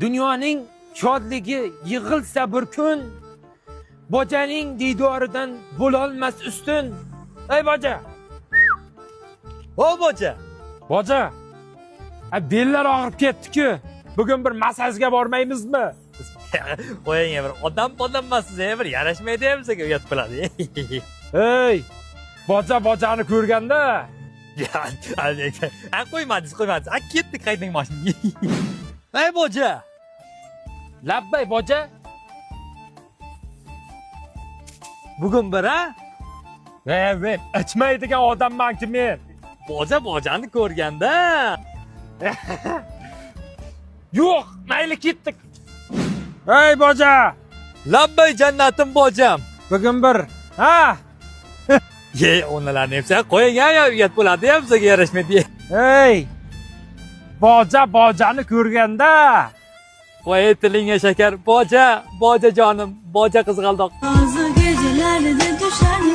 Dunyoning shodligi yig'ilsa bir kun, bojaning diydoridan bo'lolmas ustun. Ey boja! O boja. Boja! Bellar og'rib ketdi-ku. Bugun bir massajga bormaymizmi? Qo'ying bir odam emas, bir yarashmaydi ham sizga uyat qiladi. Ey! Bojani ko'rganda, qo'ymadingiz. Ketdik qayting mashinaga. Ey boja. labbay boja. Bugun bir ha? Men ichmaydigan odamman-ku men. Bojani ko'rganda. Yo'q, mayli ketdik. Ey boja! Labbay jannatim bojam. Bugun bir, ha? Ye, onalarni hepsi qo'ying ya, uyat bo'ladi ham sizga yarashmaydi. Ey! Bojani ko'rganda, Qo'y tilingga shakar. Boja jonim, boja qizg'aldoq. Bazı geceler de düşer